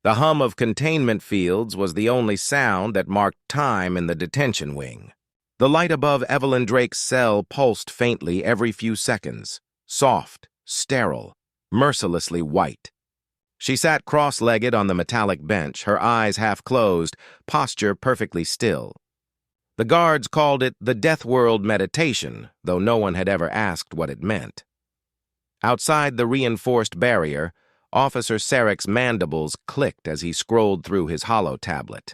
The hum of containment fields was the only sound that marked time in the detention wing. The light above Evelyn Drake's cell pulsed faintly every few seconds, soft, sterile, mercilessly white. She sat cross-legged on the metallic bench, her eyes half closed, posture perfectly still. The guards called it the Deathworld meditation, though no one had ever asked what it meant. Outside the reinforced barrier, Officer Sarek's mandibles clicked as he scrolled through his holo tablet.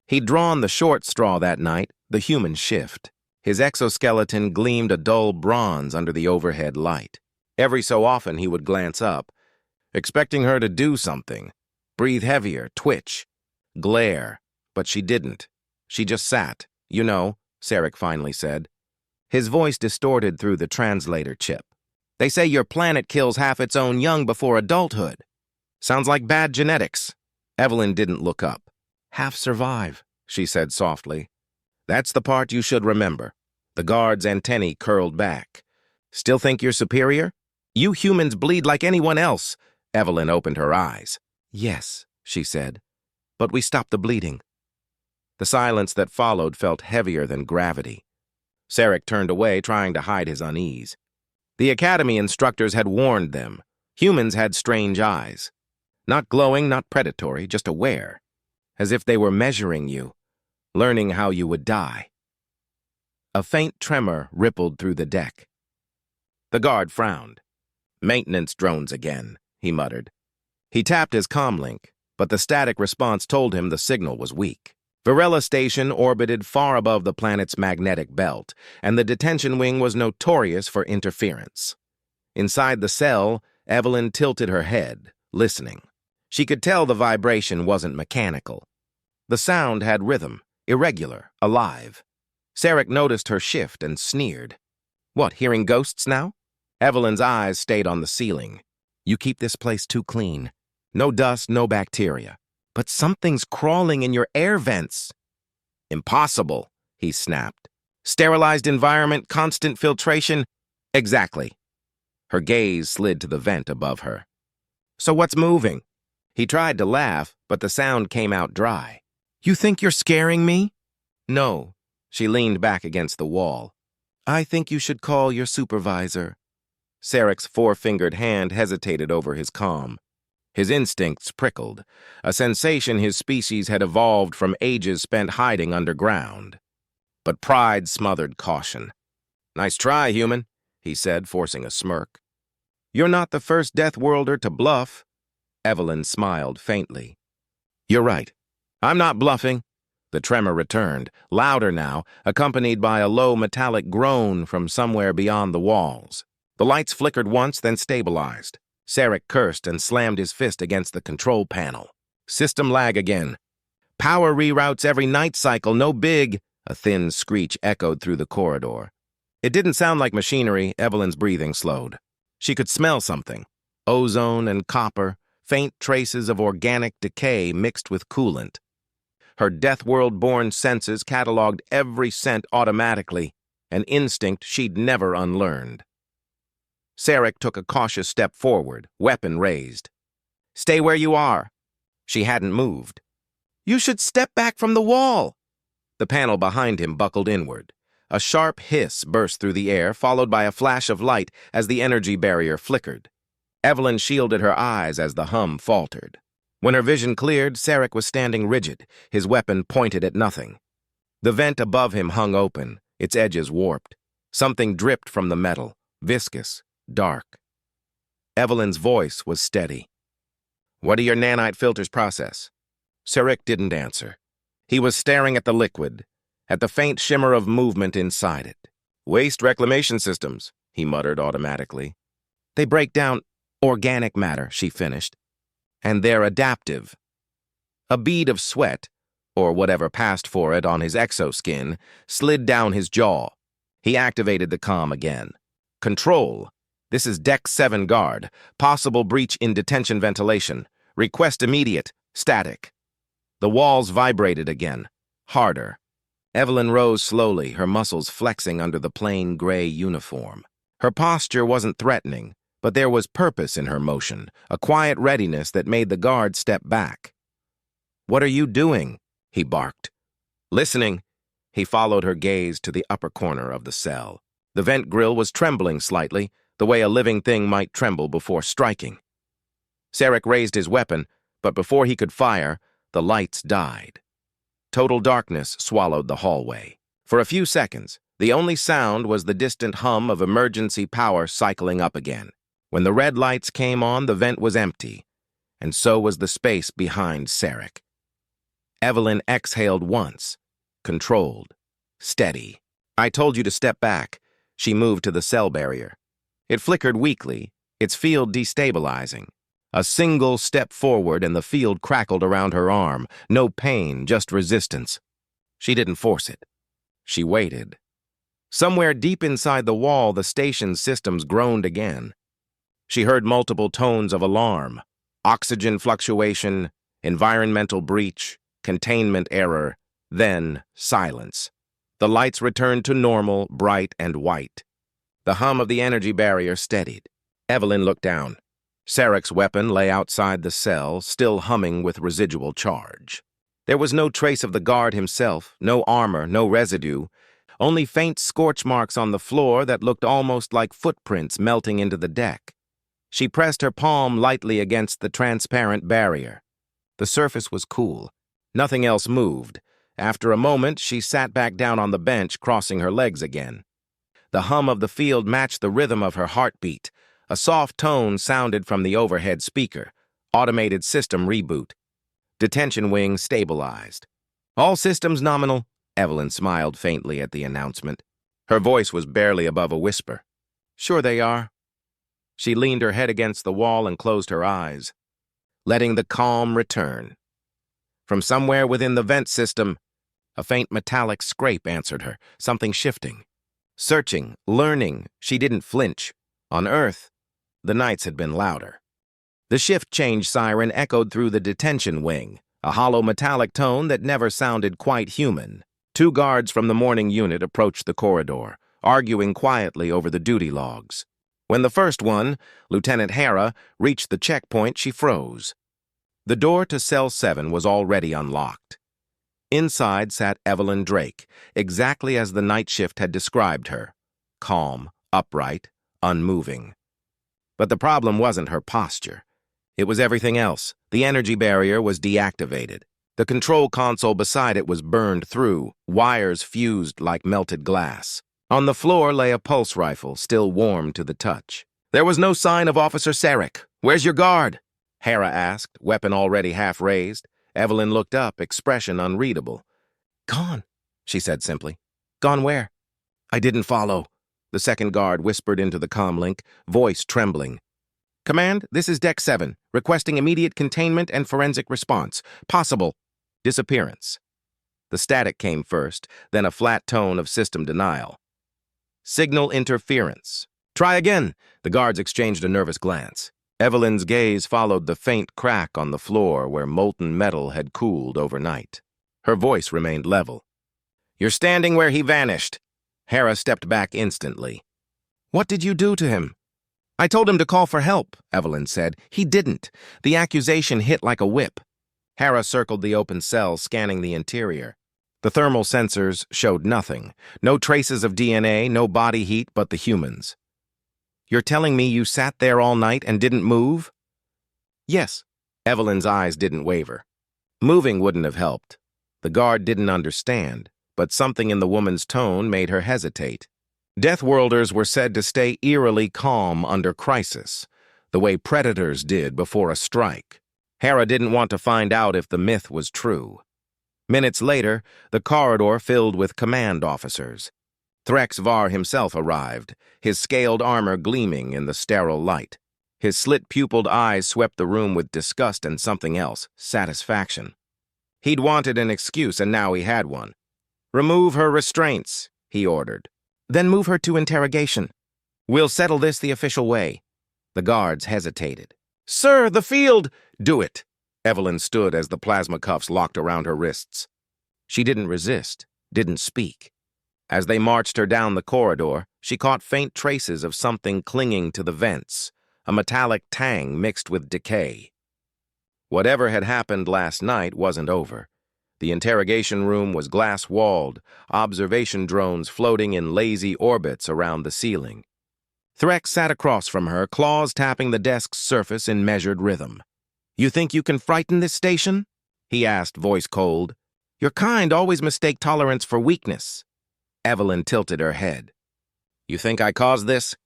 He'd drawn the short straw that night, the human shift. His exoskeleton gleamed a dull bronze under the overhead light. Every so often he would glance up, expecting her to do something, breathe heavier, twitch, glare, but she didn't. She just sat. "You know," Sarek finally said. His voice distorted through the translator chip. "They say your planet kills half its own young before adulthood. Sounds like bad genetics." Evelyn didn't look up. "Half survive," she said softly. "That's the part you should remember." The guard's antennae curled back. "Still think you're superior? You humans bleed like anyone else." Evelyn opened her eyes. "Yes," she said, "but we stopped the bleeding." The silence that followed felt heavier than gravity. Sarek turned away, trying to hide his unease. The Academy instructors had warned them. Humans had strange eyes. Not glowing, not predatory, just aware. As if they were measuring you, learning how you would die. A faint tremor rippled through the deck. The guard frowned. "Maintenance drones again," he muttered. He tapped his comlink, but the static response told him the signal was weak. Varela Station orbited far above the planet's magnetic belt, and the detention wing was notorious for interference. Inside the cell, Evelyn tilted her head, listening. She could tell the vibration wasn't mechanical. The sound had rhythm, irregular, alive. Sarek noticed her shift and sneered. "What, hearing ghosts now?" Evelyn's eyes stayed on the ceiling. "You keep this place too clean. No dust, no bacteria. But something's crawling in your air vents." "Impossible," he snapped. "Sterilized environment, constant filtration." "Exactly." Her gaze slid to the vent above her. "So what's moving?" He tried to laugh, but the sound came out dry. "You think you're scaring me?" "No." She leaned back against the wall. "I think you should call your supervisor." Sarek's four-fingered hand hesitated over his comm. His instincts prickled, a sensation his species had evolved from ages spent hiding underground. But pride smothered caution. "Nice try, human," he said, forcing a smirk. "You're not the first Deathworlder to bluff." Evelyn smiled faintly. "You're right. I'm not bluffing." The tremor returned, louder now, accompanied by a low metallic groan from somewhere beyond the walls. The lights flickered once, then stabilized. Sarek cursed and slammed his fist against the control panel. "System lag again. Power reroutes every night cycle, no big." A thin screech echoed through the corridor. It didn't sound like machinery. Evelyn's breathing slowed. She could smell something. Ozone and copper, faint traces of organic decay mixed with coolant. Her Deathworld-born senses cataloged every scent automatically, an instinct she'd never unlearned. Sarek took a cautious step forward, weapon raised. "Stay where you are." She hadn't moved. "You should step back from the wall." The panel behind him buckled inward. A sharp hiss burst through the air, followed by a flash of light as the energy barrier flickered. Evelyn shielded her eyes as the hum faltered. When her vision cleared, Sarek was standing rigid, his weapon pointed at nothing. The vent above him hung open, its edges warped. Something dripped from the metal, viscous, dark. Evelyn's voice was steady. "What do your nanite filters process?" Sarek didn't answer. He was staring at the liquid, at the faint shimmer of movement inside it. "Waste reclamation systems," he muttered automatically. "They break down organic matter," she finished. "And they're adaptive." A bead of sweat, or whatever passed for it on his exoskin, slid down his jaw. He activated the comm again. "Control. This is Deck 7 Guard. Possible breach in detention ventilation. Request immediate. Static." The walls vibrated again. Harder. Evelyn rose slowly, her muscles flexing under the plain gray uniform. Her posture wasn't threatening, but there was purpose in her motion, a quiet readiness that made the guard step back. "What are you doing?" he barked. "Listening." He followed her gaze to the upper corner of the cell. The vent grill was trembling slightly, the way a living thing might tremble before striking. Sarek raised his weapon, but before he could fire, the lights died. Total darkness swallowed the hallway. For a few seconds, the only sound was the distant hum of emergency power cycling up again. When the red lights came on, the vent was empty, and so was the space behind Sarek. Evelyn exhaled once, controlled, steady. "I told you to step back." She moved to the cell barrier. It flickered weakly, its field destabilizing. A single step forward and the field crackled around her arm. No pain, just resistance. She didn't force it. She waited. Somewhere deep inside the wall, the station's systems groaned again. She heard multiple tones of alarm: oxygen fluctuation, environmental breach, containment error, then silence. The lights returned to normal, bright and white. The hum of the energy barrier steadied. Evelyn looked down. Sarek's weapon lay outside the cell, still humming with residual charge. There was no trace of the guard himself, no armor, no residue, only faint scorch marks on the floor that looked almost like footprints melting into the deck. She pressed her palm lightly against the transparent barrier. The surface was cool. Nothing else moved. After a moment, she sat back down on the bench, crossing her legs again. The hum of the field matched the rhythm of her heartbeat. A soft tone sounded from the overhead speaker. Automated system reboot. Detention wing stabilized. "All systems nominal." Evelyn smiled faintly at the announcement. Her voice was barely above a whisper. "Sure they are." She leaned her head against the wall and closed her eyes, letting the calm return. From somewhere within the vent system, a faint metallic scrape answered her, something shifting. Searching, learning, she didn't flinch. On Earth, the nights had been louder. The shift change siren echoed through the detention wing, a hollow metallic tone that never sounded quite human. 2 guards from the morning unit approached the corridor, arguing quietly over the duty logs. When the first one, Lieutenant Hera, reached the checkpoint, she froze. The door to Cell 7 was already unlocked. Inside sat Evelyn Drake, exactly as the night shift had described her: calm, upright, unmoving. But the problem wasn't her posture. It was everything else. The energy barrier was deactivated. The control console beside it was burned through, wires fused like melted glass. On the floor lay a pulse rifle, still warm to the touch. "There was no sign of Officer Sarek. Where's your guard?" Hera asked, weapon already half raised. Evelyn looked up, expression unreadable. "Gone," she said simply. "Gone where?" "I didn't follow," the second guard whispered into the comlink, voice trembling. "Command, this is Deck 7, requesting immediate containment and forensic response. Possible. Disappearance." The static came first, then a flat tone of system denial. "Signal interference. Try again." The guards exchanged a nervous glance. Evelyn's gaze followed the faint crack on the floor where molten metal had cooled overnight. Her voice remained level. "You're standing where he vanished." Hera stepped back instantly. "What did you do to him?" "I told him to call for help," Evelyn said. "He didn't." The accusation hit like a whip. Hera circled the open cell, scanning the interior. The thermal sensors showed nothing. No traces of DNA, no body heat, but the humans. "You're telling me you sat there all night and didn't move?" "Yes." Evelyn's eyes didn't waver. Moving wouldn't have helped. The guard didn't understand, but something in the woman's tone made her hesitate. Deathworlders were said to stay eerily calm under crisis, the way predators did before a strike. Hera didn't want to find out if the myth was true. Minutes later, the corridor filled with command officers. Threx Var himself arrived, his scaled armor gleaming in the sterile light. His slit-pupiled eyes swept the room with disgust and something else, satisfaction. He'd wanted an excuse, and now he had one. "Remove her restraints," he ordered. "Then move her to interrogation. We'll settle this the official way." The guards hesitated. "Sir, the field—" "Do it." Evelyn stood as the plasma cuffs locked around her wrists. She didn't resist, didn't speak. As they marched her down the corridor, she caught faint traces of something clinging to the vents, a metallic tang mixed with decay. Whatever had happened last night wasn't over. The interrogation room was glass-walled, observation drones floating in lazy orbits around the ceiling. Threx sat across from her, claws tapping the desk's surface in measured rhythm. "You think you can frighten this station?" he asked, voice cold. "Your kind always mistake tolerance for weakness." Evelyn tilted her head. "You think I caused this?"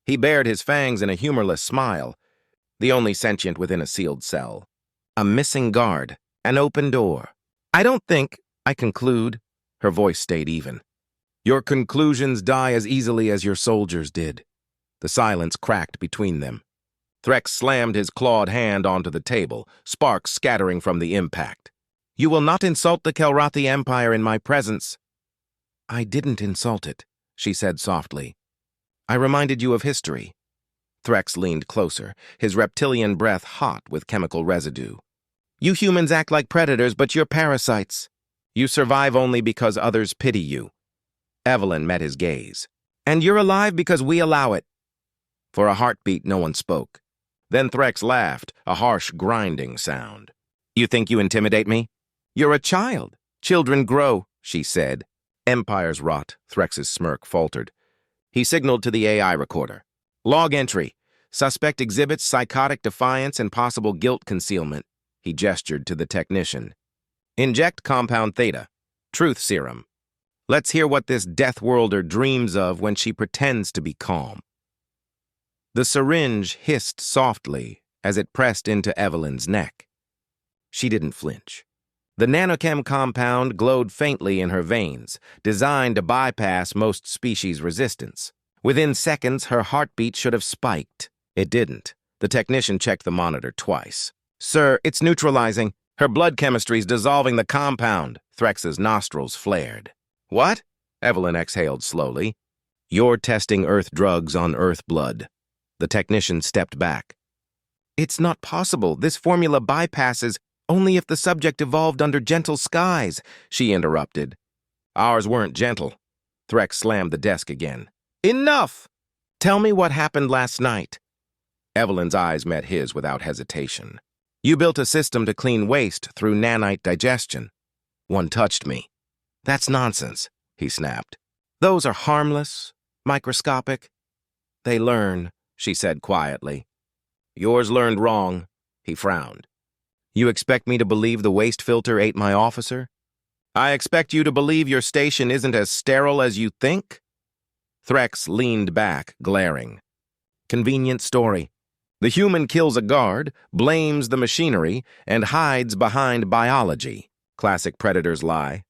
He bared his fangs in a humorless smile, the only sentient within a sealed cell. "A missing guard, an open door. I don't think, I conclude." Her voice stayed even. "Your conclusions die as easily as your soldiers did." The silence cracked between them. Threx slammed his clawed hand onto the table, sparks scattering from the impact. "You will not insult the Kelrathi Empire in my presence." "I didn't insult it," she said softly. "I reminded you of history." Threx leaned closer, his reptilian breath hot with chemical residue. "You humans act like predators, but you're parasites. You survive only because others pity you." Evelyn met his gaze. "And you're alive because we allow it." For a heartbeat, no one spoke. Then Threx laughed, a harsh, grinding sound. "You think you intimidate me?" "You're a child. Children grow," she said. "Empires rot," Threx's smirk faltered. He signaled to the AI recorder. "Log entry. Suspect exhibits psychotic defiance and possible guilt concealment." He gestured to the technician. "Inject compound theta. Truth serum. Let's hear what this Deathworlder dreams of when she pretends to be calm." The syringe hissed softly as it pressed into Evelyn's neck. She didn't flinch. The nanochem compound glowed faintly in her veins, designed to bypass most species' resistance. Within seconds, her heartbeat should have spiked. It didn't. The technician checked the monitor twice. "Sir, it's neutralizing. Her blood chemistry's dissolving the compound." Threx's nostrils flared. "What?" Evelyn exhaled slowly. "You're testing Earth drugs on Earth blood." The technician stepped back. "It's not possible. This formula bypasses only if the subject evolved under gentle skies," she interrupted. "Ours weren't gentle." Threx slammed the desk again. "Enough! Tell me what happened last night." Evelyn's eyes met his without hesitation. "You built a system to clean waste through nanite digestion." "One touched me." "That's nonsense," he snapped. "Those are harmless, microscopic." "They learn," she said quietly. "Yours learned wrong," he frowned. "You expect me to believe the waste filter ate my officer?" "I expect you to believe your station isn't as sterile as you think?" Threx leaned back, glaring. "Convenient story. The human kills a guard, blames the machinery, and hides behind biology. Classic predators lie."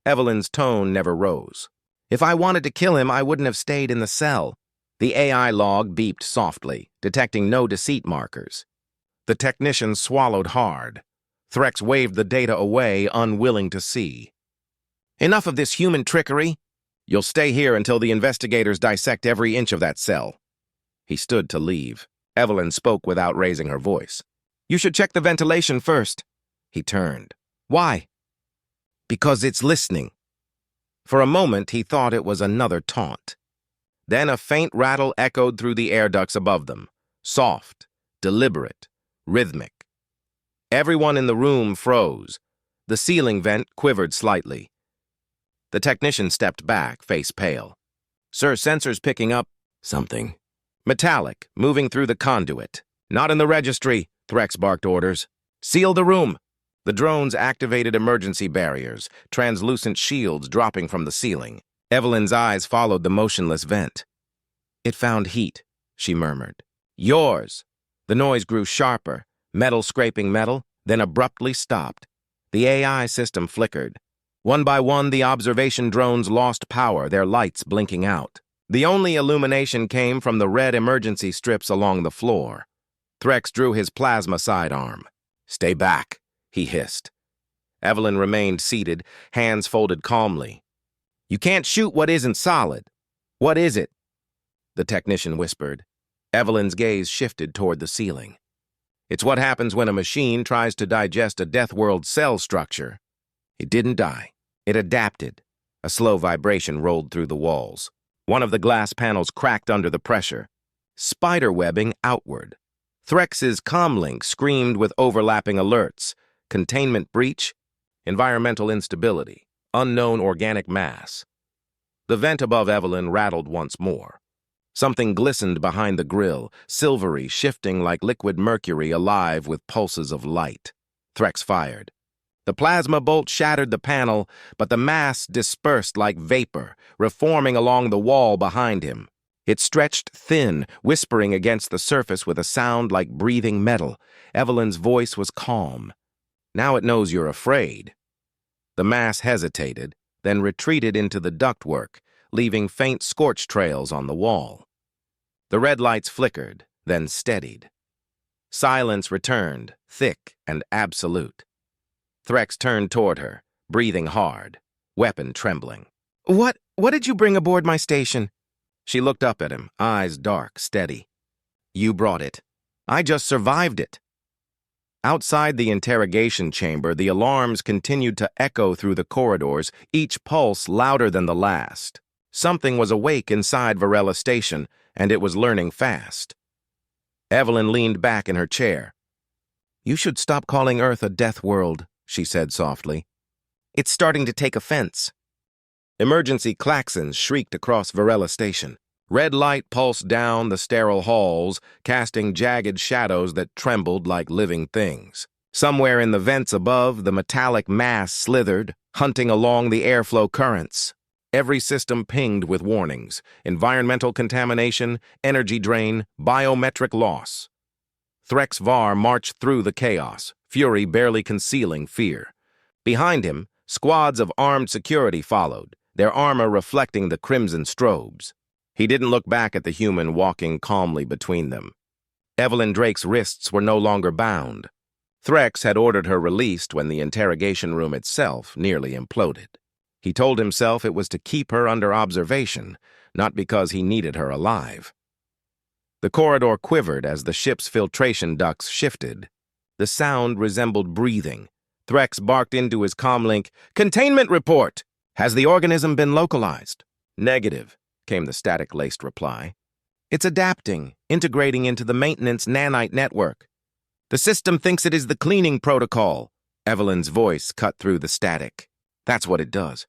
Evelyn's tone never rose. "If I wanted to kill him, I wouldn't have stayed in the cell." The AI log beeped softly, detecting no deceit markers. The technician swallowed hard. Threx waved the data away, unwilling to see. "Enough of this human trickery. You'll stay here until the investigators dissect every inch of that cell." He stood to leave. Evelyn spoke without raising her voice. "You should check the ventilation first." He turned. "Why?" "Because it's listening." For a moment, he thought it was another taunt. Then a faint rattle echoed through the air ducts above them, soft, deliberate, rhythmic. Everyone in the room froze. The ceiling vent quivered slightly. The technician stepped back, face pale. "Sir, sensor's picking up something. Metallic, moving through the conduit." "Not in the registry," Threx barked orders. "Seal the room." The drones activated emergency barriers, translucent shields dropping from the ceiling. Evelyn's eyes followed the motionless vent. "It found heat," she murmured. "Yours." The noise grew sharper, metal scraping metal, then abruptly stopped. The AI system flickered. One by one, the observation drones lost power, their lights blinking out. The only illumination came from the red emergency strips along the floor. Threx drew his plasma sidearm. "Stay back," he hissed. Evelyn remained seated, hands folded calmly. "You can't shoot what isn't solid." "What is it?" the technician whispered. Evelyn's gaze shifted toward the ceiling. "It's what happens when a machine tries to digest a Deathworld cell structure." It didn't die. It adapted. A slow vibration rolled through the walls. One of the glass panels cracked under the pressure, spider webbing outward. Threx's comlink screamed with overlapping alerts: containment breach, environmental instability, unknown organic mass. The vent above Evelyn rattled once more. Something glistened behind the grill, silvery, shifting like liquid mercury, alive with pulses of light. Threx fired. The plasma bolt shattered the panel, but the mass dispersed like vapor, reforming along the wall behind him. It stretched thin, whispering against the surface with a sound like breathing metal. Evelyn's voice was calm. "Now it knows you're afraid." The mass hesitated, then retreated into the ductwork, leaving faint scorch trails on the wall. The red lights flickered, then steadied. Silence returned, thick and absolute. Threx turned toward her, breathing hard, weapon trembling. What did you bring aboard my station?" She looked up at him, eyes dark, steady. "You brought it. I just survived it." Outside the interrogation chamber, the alarms continued to echo through the corridors, each pulse louder than the last. Something was awake inside Varela Station, and it was learning fast. Evelyn leaned back in her chair. "You should stop calling Earth a death world," she said softly. "It's starting to take offense." Emergency klaxons shrieked across Varela Station. Red light pulsed down the sterile halls, casting jagged shadows that trembled like living things. Somewhere in the vents above, the metallic mass slithered, hunting along the airflow currents. Every system pinged with warnings: environmental contamination, energy drain, biometric loss. Threx Var marched through the chaos, fury barely concealing fear. Behind him, squads of armed security followed, their armor reflecting the crimson strobes. He didn't look back at the human walking calmly between them. Evelyn Drake's wrists were no longer bound. Threx had ordered her released when the interrogation room itself nearly imploded. He told himself it was to keep her under observation, not because he needed her alive. The corridor quivered as the ship's filtration ducts shifted. The sound resembled breathing. Threx barked into his comlink, "Containment report! Has the organism been localized?" "Negative," came the static-laced reply. "It's adapting, integrating into the maintenance nanite network. The system thinks it is the cleaning protocol." Evelyn's voice cut through the static. "That's what it does.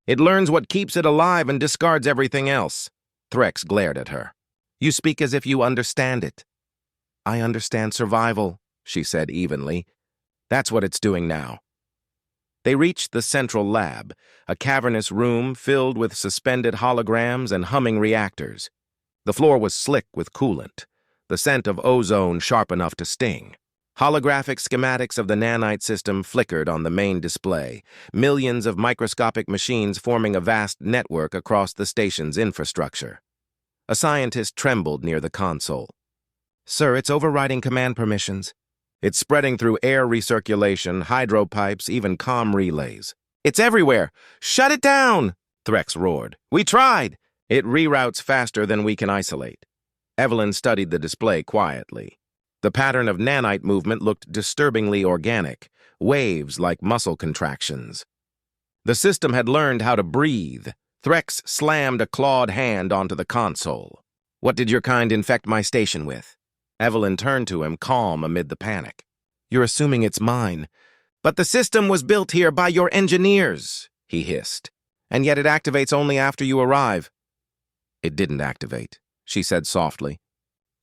It learns what keeps it alive and discards everything else." Threx glared at her. "You speak as if you understand it." "I understand survival," she said evenly. "That's what it's doing now." They reached the central lab, a cavernous room filled with suspended holograms and humming reactors. The floor was slick with coolant, the scent of ozone sharp enough to sting. Holographic schematics of the nanite system flickered on the main display, millions of microscopic machines forming a vast network across the station's infrastructure. A scientist trembled near the console. "Sir, it's overriding command permissions. It's spreading through air recirculation, hydropipes, even comm relays. It's everywhere! Shut it down!" Threx roared. "We tried! It reroutes faster than we can isolate." Evelyn studied the display quietly. The pattern of nanite movement looked disturbingly organic, waves like muscle contractions. The system had learned how to breathe. Threx slammed a clawed hand onto the console. "What did your kind infect my station with?" Evelyn turned to him, calm amid the panic. "You're assuming it's mine." "But the system was built here by your engineers," he hissed. "And yet it activates only after you arrive." "It didn't activate," she said softly.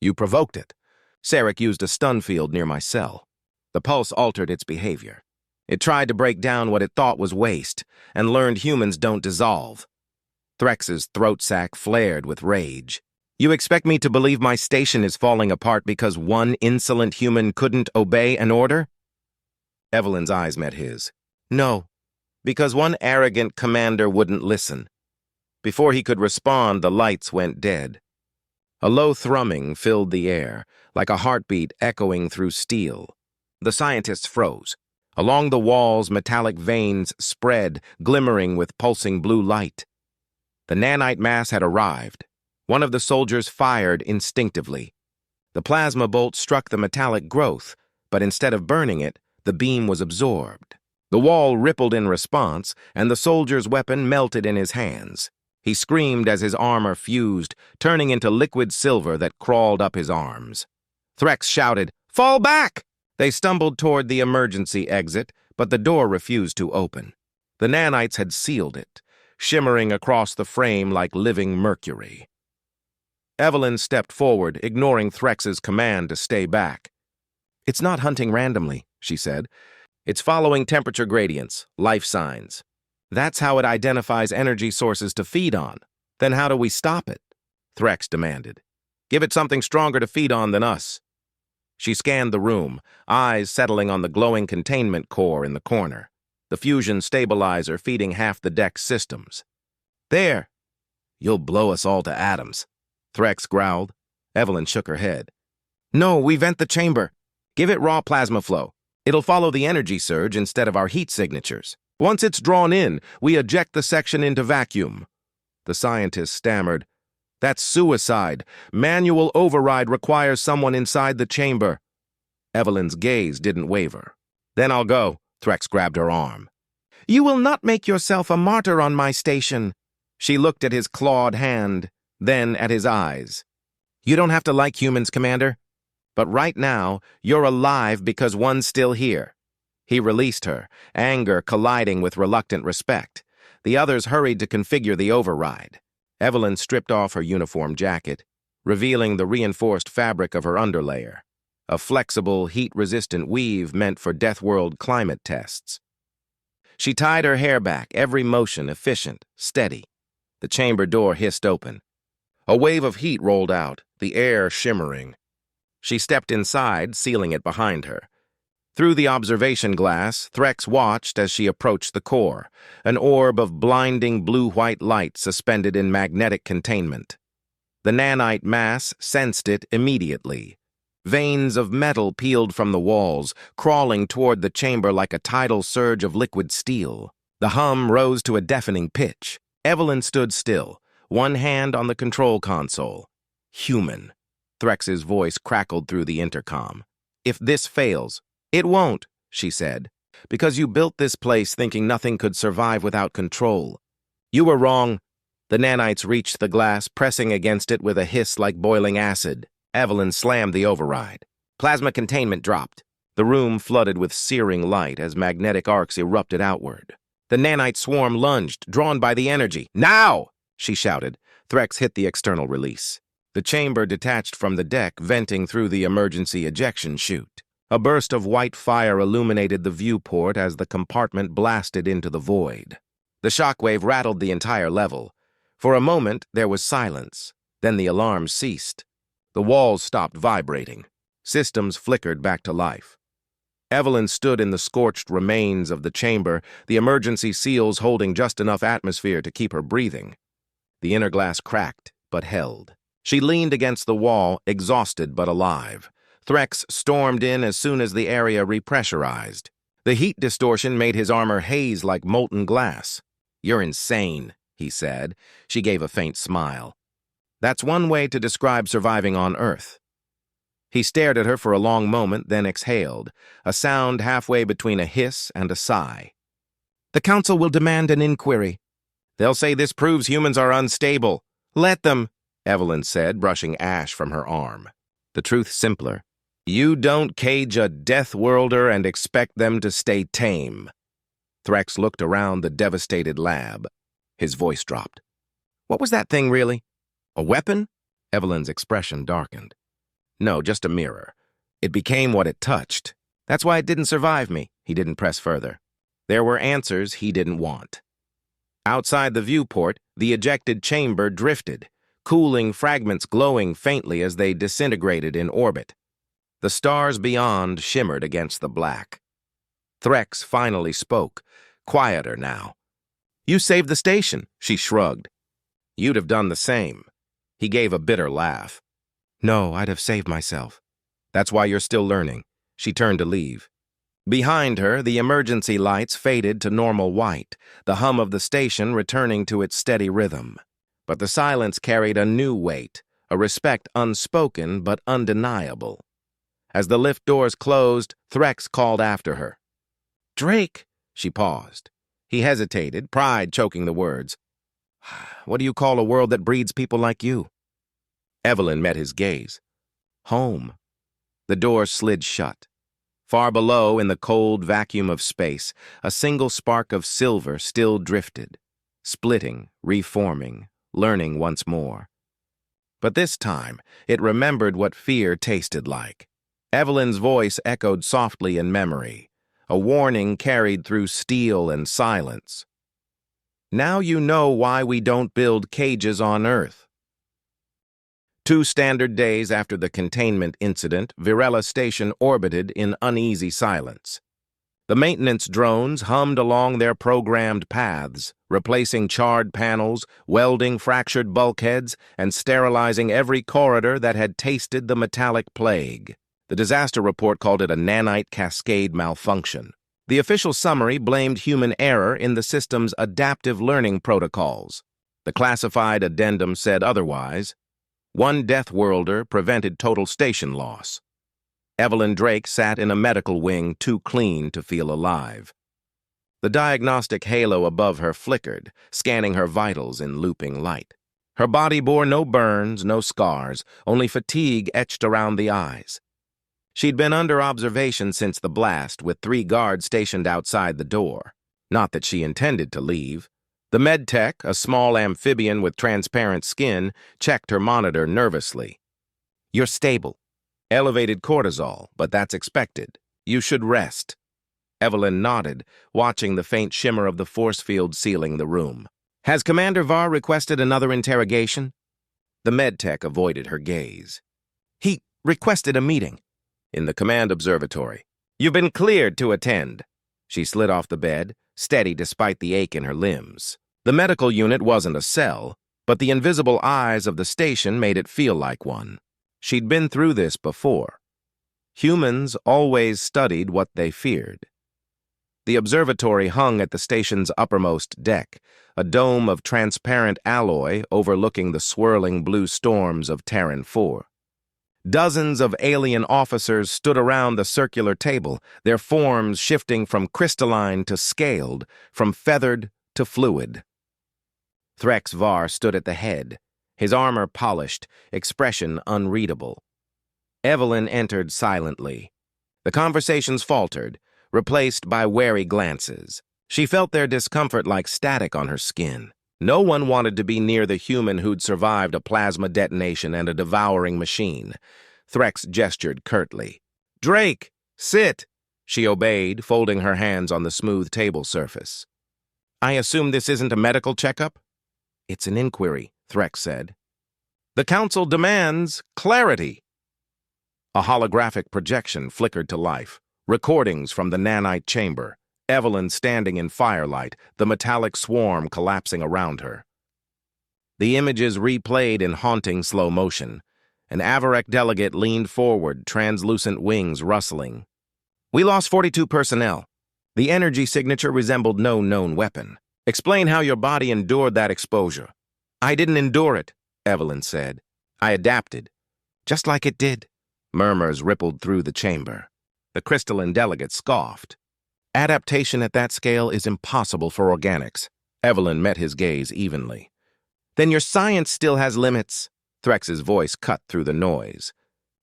"You provoked it. Sarek used a stun field near my cell. The pulse altered its behavior. It tried to break down what it thought was waste, and learned humans don't dissolve." Threx's throat sac flared with rage. "You expect me to believe my station is falling apart because one insolent human couldn't obey an order?" Evelyn's eyes met his. "No, because one arrogant commander wouldn't listen." Before he could respond, the lights went dead. A low thrumming filled the air, like a heartbeat echoing through steel. The scientists froze. Along the walls, metallic veins spread, glimmering with pulsing blue light. The nanite mass had arrived. One of the soldiers fired instinctively. The plasma bolt struck the metallic growth, but instead of burning it, the beam was absorbed. The wall rippled in response, and the soldier's weapon melted in his hands. He screamed as his armor fused, turning into liquid silver that crawled up his arms. Threx shouted, "Fall back!" They stumbled toward the emergency exit, but the door refused to open. The nanites had sealed it, shimmering across the frame like living mercury. Evelyn stepped forward, ignoring Threx's command to stay back. "It's not hunting randomly," she said. "It's following temperature gradients, life signs. That's how it identifies energy sources to feed on. Then how do we stop it?" Threx demanded. "Give it something stronger to feed on than us." She scanned the room, eyes settling on the glowing containment core in the corner, the fusion stabilizer feeding half the deck's systems. "There." "You'll blow us all to atoms," Threx growled. Evelyn shook her head. "No, we vent the chamber. Give it raw plasma flow. It'll follow the energy surge instead of our heat signatures. Once it's drawn in, we eject the section into vacuum." The scientist stammered. "That's suicide. Manual override requires someone inside the chamber." Evelyn's gaze didn't waver. "Then I'll go." Threx grabbed her arm. "You will not make yourself a martyr on my station." She looked at his clawed hand, then at his eyes. "You don't have to like humans, Commander. But right now, you're alive because one's still here." He released her, anger colliding with reluctant respect. The others hurried to configure the override. Evelyn stripped off her uniform jacket, revealing the reinforced fabric of her underlayer, a flexible, heat-resistant weave meant for Deathworld climate tests. She tied her hair back, every motion efficient, steady. The chamber door hissed open. A wave of heat rolled out, the air shimmering. She stepped inside, sealing it behind her. Through the observation glass, Threx watched as she approached the core, an orb of blinding blue-white light suspended in magnetic containment. The nanite mass sensed it immediately. Veins of metal peeled from the walls, crawling toward the chamber like a tidal surge of liquid steel. The hum rose to a deafening pitch. Evelyn stood still, one hand on the control console. "Human," Threx's voice crackled through the intercom. "If this fails—" "It won't," she said, "because you built this place thinking nothing could survive without control. You were wrong." The nanites reached the glass, pressing against it with a hiss like boiling acid. Evelyn slammed the override. Plasma containment dropped. The room flooded with searing light as magnetic arcs erupted outward. The nanite swarm lunged, drawn by the energy. "Now!" she shouted. Threx hit the external release. The chamber detached from the deck, venting through the emergency ejection chute. A burst of white fire illuminated the viewport as the compartment blasted into the void. The shockwave rattled the entire level. For a moment, there was silence. Then the alarm ceased. The walls stopped vibrating. Systems flickered back to life. Evelyn stood in the scorched remains of the chamber, the emergency seals holding just enough atmosphere to keep her breathing. The inner glass cracked, but held. She leaned against the wall, exhausted but alive. Threx stormed in as soon as the area repressurized. The heat distortion made his armor haze like molten glass. "You're insane," he said. She gave a faint smile. "That's one way to describe surviving on Earth." He stared at her for a long moment, then exhaled, a sound halfway between a hiss and a sigh. "The Council will demand an inquiry. They'll say this proves humans are unstable. Let them," Evelyn said, brushing ash from her arm. "The truth's simpler. You don't cage a Deathworlder and expect them to stay tame." Threx looked around the devastated lab. His voice dropped. "What was that thing, really? A weapon?" Evelyn's expression darkened. "No, just a mirror. It became what it touched. That's why it didn't survive me." He didn't press further. There were answers he didn't want. Outside the viewport, the ejected chamber drifted, cooling fragments glowing faintly as they disintegrated in orbit. The stars beyond shimmered against the black. Threx finally spoke, quieter now. "You saved the station," she shrugged. "You'd have done the same." He gave a bitter laugh. "No, I'd have saved myself. That's why you're still learning." She turned to leave. Behind her, the emergency lights faded to normal white, the hum of the station returning to its steady rhythm. But the silence carried a new weight, a respect unspoken but undeniable. As the lift doors closed, Threx called after her. "Drake!" She paused. He hesitated, pride choking the words. "What do you call a world that breeds people like you?" Evelyn met his gaze. "Home." The door slid shut. Far below, in the cold vacuum of space, a single spark of silver still drifted, splitting, reforming, learning once more. But this time, it remembered what fear tasted like. Evelyn's voice echoed softly in memory, a warning carried through steel and silence. Now you know why we don't build cages on Earth. 2 standard days after the containment incident, Virella Station orbited in uneasy silence. The maintenance drones hummed along their programmed paths, replacing charred panels, welding fractured bulkheads, and sterilizing every corridor that had tasted the metallic plague. The disaster report called it a nanite cascade malfunction. The official summary blamed human error in the system's adaptive learning protocols. The classified addendum said otherwise. 1 Deathworlder prevented total station loss. Evelyn Drake sat in a medical wing too clean to feel alive. The diagnostic halo above her flickered, scanning her vitals in looping light. Her body bore no burns, no scars, only fatigue etched around the eyes. She'd been under observation since the blast, with 3 guards stationed outside the door. Not that she intended to leave. The medtech, a small amphibian with transparent skin, checked her monitor nervously. You're stable. Elevated cortisol, but that's expected. You should rest. Evelyn nodded, watching the faint shimmer of the force field sealing the room. Has Commander Var requested another interrogation? The medtech avoided her gaze. He requested a meeting. In the command observatory. You've been cleared to attend. She slid off the bed, steady despite the ache in her limbs. The medical unit wasn't a cell, but the invisible eyes of the station made it feel like one. She'd been through this before. Humans always studied what they feared. The observatory hung at the station's uppermost deck, a dome of transparent alloy overlooking the swirling blue storms of Terran 4. Dozens of alien officers stood around the circular table, their forms shifting from crystalline to scaled, from feathered to fluid. Threx Var stood at the head, his armor polished, expression unreadable. Evelyn entered silently. The conversations faltered, replaced by wary glances. She felt their discomfort like static on her skin. No one wanted to be near the human who'd survived a plasma detonation and a devouring machine. Threx gestured curtly. Drake, sit! She obeyed, folding her hands on the smooth table surface. I assume this isn't a medical checkup? It's an inquiry, Threx said. The Council demands clarity. A holographic projection flickered to life. Recordings from the nanite chamber. Evelyn standing in firelight, the metallic swarm collapsing around her. The images replayed in haunting slow motion. An Avarek delegate leaned forward, translucent wings rustling. We lost 42 personnel. The energy signature resembled no known weapon. Explain how your body endured that exposure. I didn't endure it, Evelyn said. I adapted. Just like it did. Murmurs rippled through the chamber. The crystalline delegate scoffed. Adaptation at that scale is impossible for organics. Evelyn met his gaze evenly. Then your science still has limits. Threx's voice cut through the noise.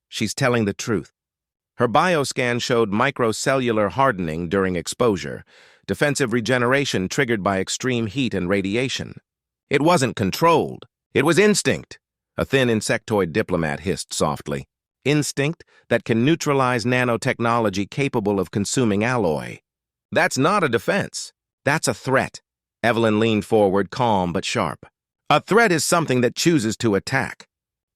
She's telling the truth. Her bioscan showed microcellular hardening during exposure, defensive regeneration triggered by extreme heat and radiation. It wasn't controlled. It was instinct, a thin insectoid diplomat hissed softly. Instinct that can neutralize nanotechnology capable of consuming alloy. That's not a defense. That's a threat. Evelyn leaned forward, calm but sharp. A threat is something that chooses to attack.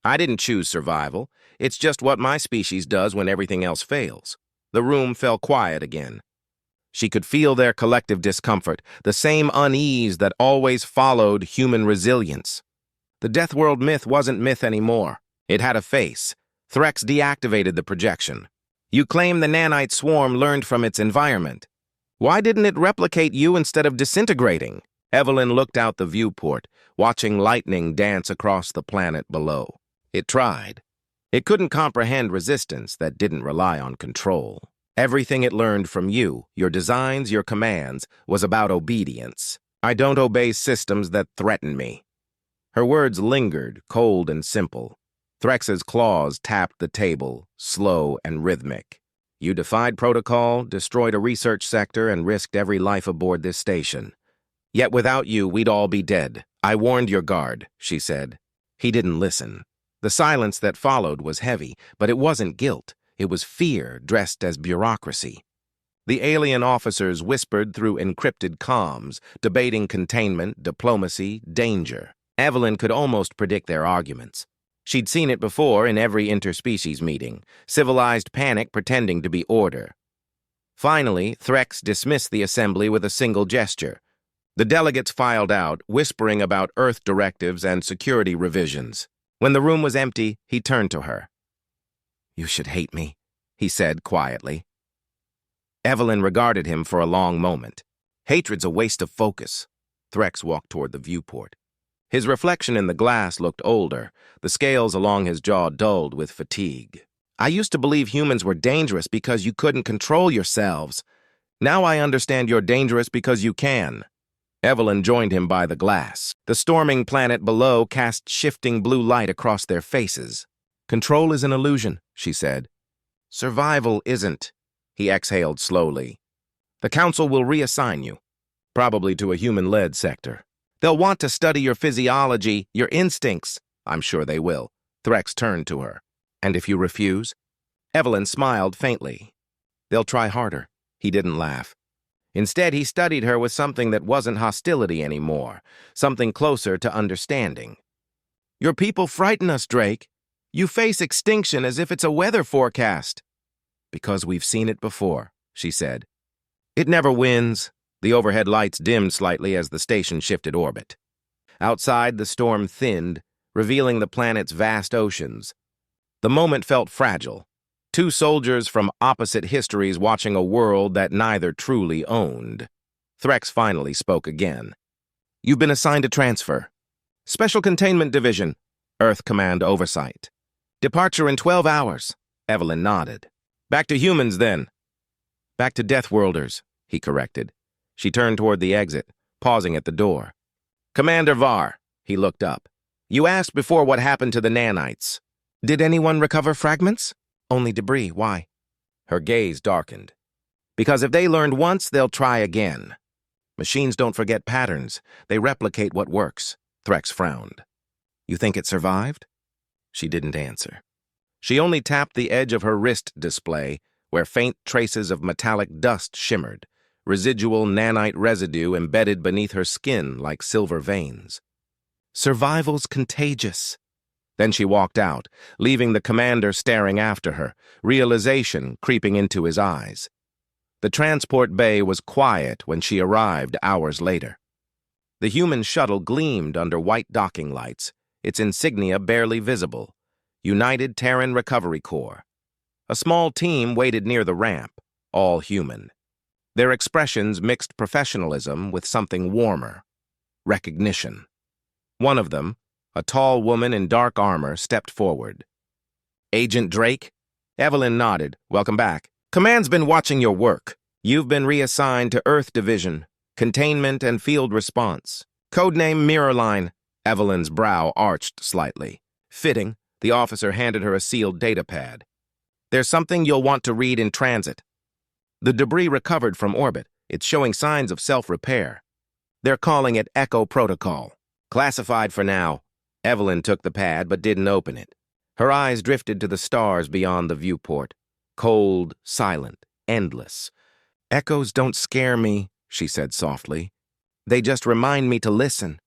I didn't choose survival. It's just what my species does when everything else fails. The room fell quiet again. She could feel their collective discomfort, the same unease that always followed human resilience. The Deathworld myth wasn't myth anymore. It had a face. Threx deactivated the projection. You claim the nanite swarm learned from its environment. Why didn't it replicate you instead of disintegrating? Evelyn looked out the viewport, watching lightning dance across the planet below. It tried. It couldn't comprehend resistance that didn't rely on control. Everything it learned from you, your designs, your commands, was about obedience. I don't obey systems that threaten me. Her words lingered, cold and simple. Threx's claws tapped the table, slow and rhythmic. You defied protocol, destroyed a research sector, and risked every life aboard this station. Yet without you, we'd all be dead. I warned your guard, she said. He didn't listen. The silence that followed was heavy, but it wasn't guilt. It was fear dressed as bureaucracy. The alien officers whispered through encrypted comms, debating containment, diplomacy, danger. Evelyn could almost predict their arguments. She'd seen it before in every interspecies meeting, civilized panic pretending to be order. Finally, Threx dismissed the assembly with a single gesture. The delegates filed out, whispering about Earth directives and security revisions. When the room was empty, he turned to her. "You should hate me," he said quietly. Evelyn regarded him for a long moment. "Hatred's a waste of focus." Threx walked toward the viewport. His reflection in the glass looked older, the scales along his jaw dulled with fatigue. "I used to believe humans were dangerous because you couldn't control yourselves. Now I understand you're dangerous because you can." Evelyn joined him by the glass. The storming planet below cast shifting blue light across their faces. "Control is an illusion," she said. "Survival isn't." He exhaled slowly. "The Council will reassign you, probably to a human-led sector. They'll want to study your physiology, your instincts." "I'm sure they will." Threx turned to her. "And if you refuse?" Evelyn smiled faintly. "They'll try harder." He didn't laugh. Instead, he studied her with something that wasn't hostility anymore, something closer to understanding. "Your people frighten us, Drake. You face extinction as if it's a weather forecast." "Because we've seen it before," she said. "It never wins." The overhead lights dimmed slightly as the station shifted orbit. Outside, the storm thinned, revealing the planet's vast oceans. The moment felt fragile. Two soldiers from opposite histories watching a world that neither truly owned. Threx finally spoke again. "You've been assigned a transfer. Special Containment Division, Earth Command Oversight. Departure in 12 hours. Evelyn nodded. "Back to humans, then." "Back to Deathworlders," he corrected. She turned toward the exit, pausing at the door. "Commander Var," he looked up. "You asked before what happened to the nanites. Did anyone recover fragments?" "Only debris. Why?" Her gaze darkened. "Because if they learned once, they'll try again. Machines don't forget patterns. They replicate what works." Threx frowned. "You think it survived?" She didn't answer. She only tapped the edge of her wrist display, where faint traces of metallic dust shimmered, residual nanite residue embedded beneath her skin like silver veins. "Survival's contagious." Then she walked out, leaving the commander staring after her, realization creeping into his eyes. The transport bay was quiet when she arrived hours later. The human shuttle gleamed under white docking lights, its insignia barely visible. United Terran Recovery Corps. A small team waited near the ramp, all human. Their expressions mixed professionalism with something warmer. Recognition. One of them, a tall woman in dark armor, stepped forward. "Agent Drake?" Evelyn nodded. "Welcome back. Command's been watching your work. You've been reassigned to Earth Division, Containment and Field Response. Codename Mirrorline." Evelyn's brow arched slightly. Fitting, the officer handed her a sealed data pad. "There's something you'll want to read in transit." The debris recovered from orbit. It's showing signs of self-repair. They're calling it Echo Protocol. Classified for now. Evelyn took the pad but didn't open it. Her eyes drifted to the stars beyond the viewport. Cold, silent, endless. "Echoes don't scare me," she said softly. "They just remind me to listen."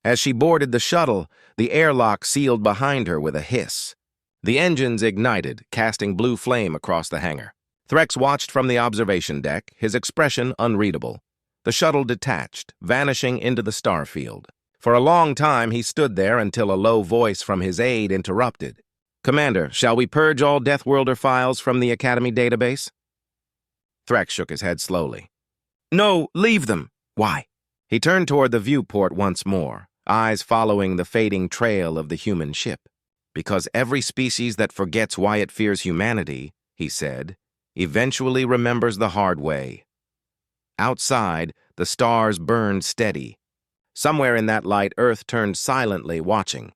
As she boarded the shuttle, the airlock sealed behind her with a hiss. The engines ignited, casting blue flame across the hangar. Threx watched from the observation deck, his expression unreadable. The shuttle detached, vanishing into the starfield. For a long time he stood there until a low voice from his aide interrupted. "Commander, shall we purge all Deathworlder files from the Academy database?" Threx shook his head slowly. "No, leave them." "Why?" He turned toward the viewport once more, eyes following the fading trail of the human ship. "Because every species that forgets why it fears humanity," he said, "eventually remembers the hard way." Outside, the stars burned steady. Somewhere in that light, Earth turned silently, watching.